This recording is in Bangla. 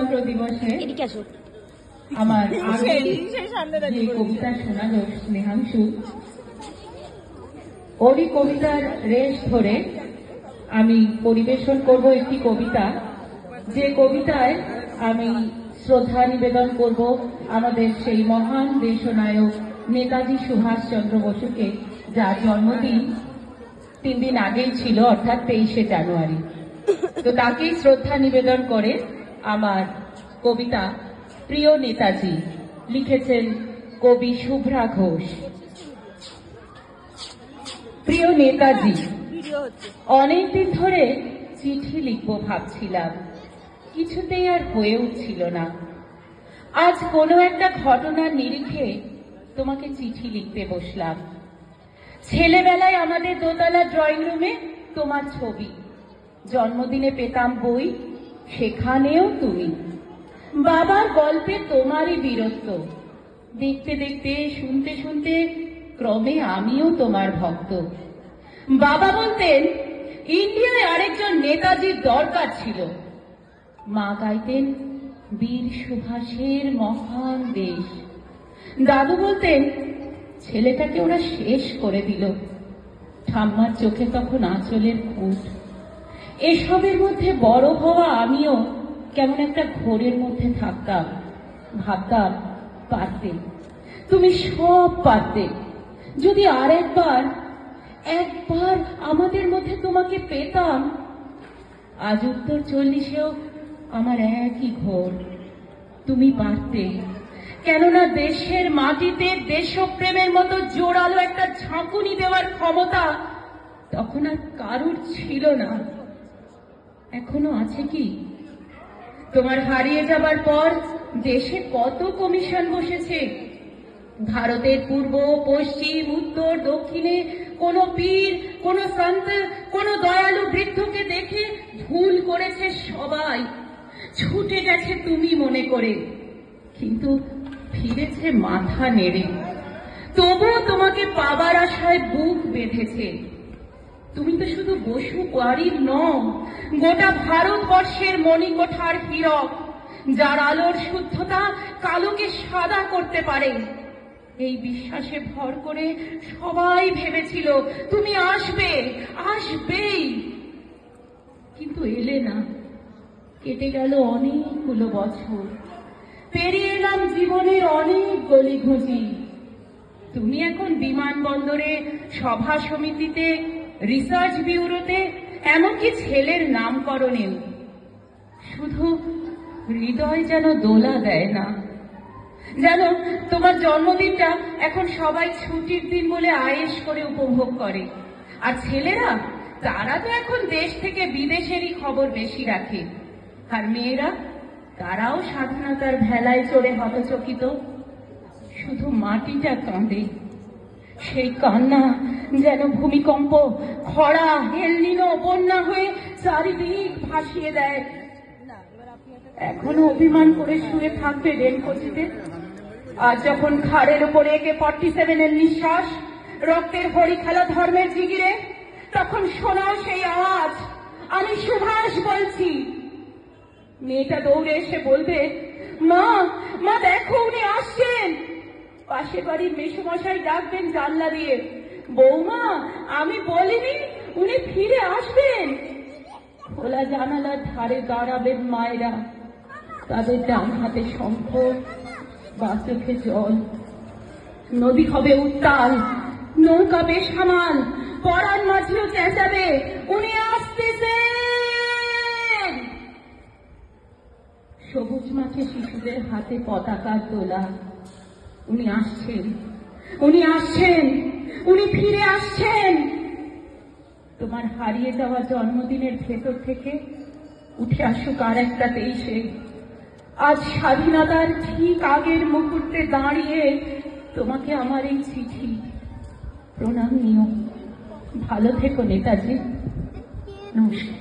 গণতন্ত্র দিবসে আমার যে কবিতা শোনালো স্নেহাংশু, ওরই কবিতার রেশ ধরে আমি পরিবেশন করব একটি কবিতা, যে কবিতায় আমি শ্রদ্ধা নিবেদন করব আমাদের সেই মহান দেশনায়ক নেতাজি সুভাষচন্দ্র বসুকে, যার জন্মদিন 3 দিন আগেই ছিল, অর্থাৎ 23শে জানুয়ারি। তো তাকেই শ্রদ্ধা নিবেদন করে আমার কবিতা প্রিয় নেতাজি, লিখেছেন কবি শুভ্রা ঘোষ। প্রিয় নেতাজি, অনেকদিন ধরে চিঠি লিখবো ভাবছিলাম, কিছুতেই আর হয়ে উঠছিল না। আজ কোনো একটা ঘটনার নিরিখে তোমাকে চিঠি লিখতে বসলাম। ছেলেবেলায় আমাদের দোতলা ড্রয়িং রুমে তোমার ছবি, জন্মদিনে পেতাম বই, সেখানেও তুমি। বাবার গল্পে তোমারই বীরত্ব, দেখতে দেখতে শুনতে শুনতে ক্রমে আমিও তোমার ভক্ত। বাবা বলতেন ইন্ডিয়ায় আরেকজন নেতাজির দরকার ছিল, মা গাইতেন বীর সুভাষের মহান দেশ। দাদু বলতেন ছেলেটাকে ওরা শেষ করে দিল। ঠাম্মার চোখে তখন আঁচলের ফুট। এসবের মধ্যে বড় হওয়া আমিও কেমন একটা ঘোরের মধ্যে থাকতাম, ভাবতাম পারতে, তুমি সব পারতে, যদি আর একবার আমাদের মধ্যে তোমাকে পেতাম। আজ উত্তর 40-এও আমার একই ঘোর, তুমি পারতে, কেননা দেশের মাটিতে দেশপ্রেমের মতো জোরালো একটা ঝাঁকুনি দেওয়ার ক্ষমতা তখন আর কারুর ছিল না। এখনো আছে কি? তোমার হারিয়ে যাবার পর দেশে কত কমিশন বসেছে, ভারতের পূর্ব পশ্চিম উত্তর দক্ষিণে কোন পীর, কোন সন্ত, কোন দয়ালু বৃদ্ধকে দেখে ভুল করেছে সবাই, ছুটে গেছে তুমি মনে করে, কিন্তু ফিরেছে মাথা নেড়ে। তবুও তোমাকে পাবার আশায় বুক বেঁধেছে। তুমি তো শুধু বসু বাড়ির নও, গোটা ভারতবর্ষের মণিকোঠার হীরক, যার আলোর শুদ্ধতা কালোকে সাদা করতে পারে। এই বিশ্বাসে ভর করে সবাই ভেবেছিল তুমি আসবে, আসবেই, কিন্তু এলে না। কেটে গেল অনেকগুলো বছর, পেরিয়ে এলাম জীবনের অনেক গলিঘুঁচি। তুমি এখন বিমানবন্দরে, সভা সমিতিতে, রিসার্চ ব্যুরোতে, এমনকি ছেলের নামকরণেও। শুধু হৃদয় যেন দোলা দেয় না। যেন তোমার জন্মদিনটা এখন সবাই ছুটির দিন বলে আয়েশ করে উপভোগ করে, আর ছেলেরা, তারা তো এখন দেশ থেকে বিদেশেরই খবর বেশি রাখে, আর মেয়েরা, তারাও স্বাধীনতার ভেলায় চড়ে হতচকিত। শুধু মাটিটা কাঁদে, সেই কান্না যেন ভূমিকম্প, খরা, এলনিনো, বন্যা হয়ে চারিদিক ভাসিয়ে দেয়। এখনো অভিমান করে শুয়ে থাকবে রেলকোচিতে, আর যখন ঘাড়ের উপরে AK-47 নিঃশ্বাস, রক্তের হরি খেলা ধর্মের জিগিরে, তখন শোনাও সেই আওয়াজ, আমি সুভাষ বলছি। মেয়েটা দৌড়ে এসে বলবে, মা, মা দেখো উনি আসছেন। পাশের বাড়ির মেসোমশাই ডাকবেন জানলা দিয়ে, বৌমা আমি বলিনি উনি ফিরে আসবেন। খোলা জানালার ধারে দাঁড়াবেন মায়েরা, তাদের ডান হাতে শঙ্খ, বা চোখে জল। নদী হবে উত্তাল, নৌকা বেসামাল, পরাণ মাঝিও চেঁচাবে, উনি আসতেছেন। সবুজ মাঠে শিশুদের হাতে পতাকার দোলা, উনি আসছেন, উনি আসছেন, উনি ফিরে আসছেন। তোমার হারিয়ে যাওয়া জন্মদিনের ভেতর থেকে উঠে আসুক আর একটা 23শে। আজ স্বাধীনতার ঠিক আগের মুহূর্তে দাঁড়িয়ে তোমাকে আমার এই চিঠি, প্রণাম নিও। ভালো থেকো নেতাজি, নমস্কার।